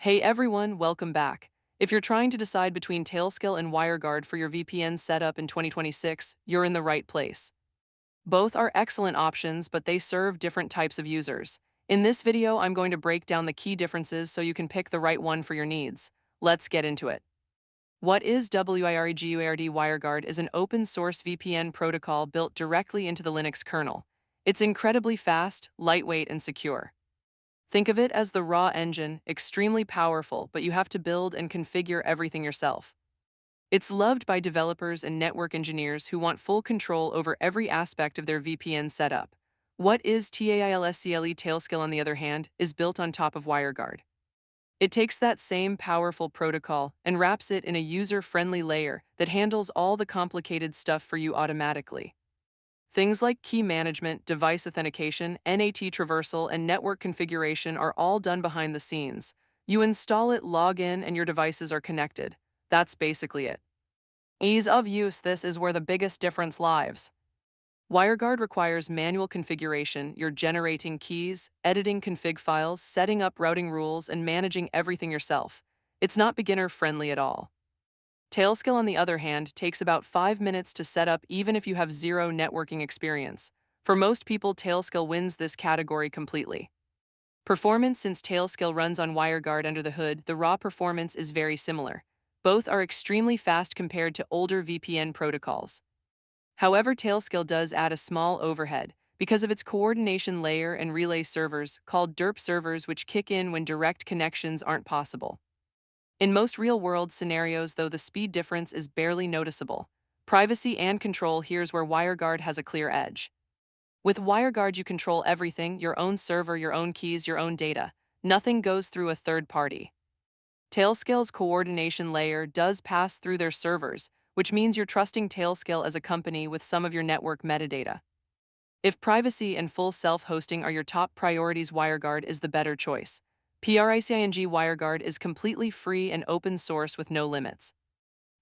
Hey everyone, welcome back. If you're trying to decide between Tailscale and WireGuard for your VPN setup in 2026, you're in the right place. Both are excellent options, but they serve different types of users. In this video, I'm going to break down the key differences so you can pick the right one for your needs. Let's get into it. What is WireGuard? WireGuard is an open-source VPN protocol built directly into the Linux kernel. It's incredibly fast, lightweight, and secure. Think of it as the raw engine, extremely powerful, but you have to build and configure everything yourself. It's loved by developers and network engineers who want full control over every aspect of their VPN setup. What is Tailscale? Tailscale, on the other hand, is built on top of WireGuard. It takes that same powerful protocol and wraps it in a user-friendly layer that handles all the complicated stuff for you automatically. Things like key management, device authentication, NAT traversal, and network configuration are all done behind the scenes. You install it, log in, and your devices are connected. That's basically it. Ease of use. This is where the biggest difference lies. WireGuard requires manual configuration. You're generating keys, editing config files, setting up routing rules, and managing everything yourself. It's not beginner-friendly at all. Tailscale, on the other hand, takes about 5 minutes to set up even if you have zero networking experience. For most people, Tailscale wins this category completely. Performance. Since Tailscale runs on WireGuard under the hood, the raw performance is very similar. Both are extremely fast compared to older VPN protocols. However, Tailscale does add a small overhead because of its coordination layer and relay servers, called DERP servers, which kick in when direct connections aren't possible. In most real-world scenarios, though, the speed difference is barely noticeable. Privacy and control. Here's where WireGuard has a clear edge. With WireGuard, you control everything: your own server, your own keys, your own data. Nothing goes through a third party. Tailscale's coordination layer does pass through their servers, which means you're trusting Tailscale as a company with some of your network metadata. If privacy and full self-hosting are your top priorities, WireGuard is the better choice. PRICING. WireGuard is completely free and open source with no limits.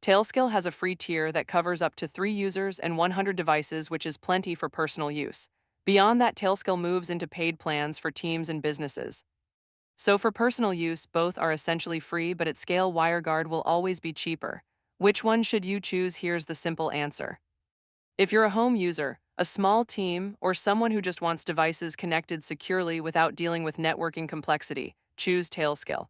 Tailscale has a free tier that covers up to 3 users and 100 devices, which is plenty for personal use. Beyond that, Tailscale moves into paid plans for teams and businesses. So for personal use, both are essentially free, but at scale, WireGuard will always be cheaper. Which one should you choose? Here's the simple answer. If you're a home user, a small team, or someone who just wants devices connected securely without dealing with networking complexity, choose Tailscale.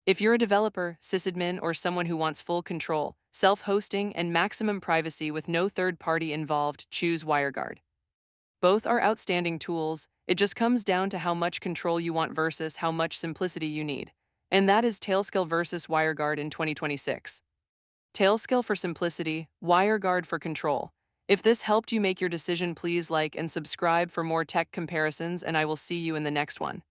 If you're a developer, sysadmin, or someone who wants full control, self-hosting, and maximum privacy with no third party involved, choose WireGuard. Both are outstanding tools. It just comes down to how much control you want versus how much simplicity you need. And that is Tailscale versus WireGuard in 2026. Tailscale for simplicity, WireGuard for control. If this helped you make your decision, please like and subscribe for more tech comparisons, and I will see you in the next one.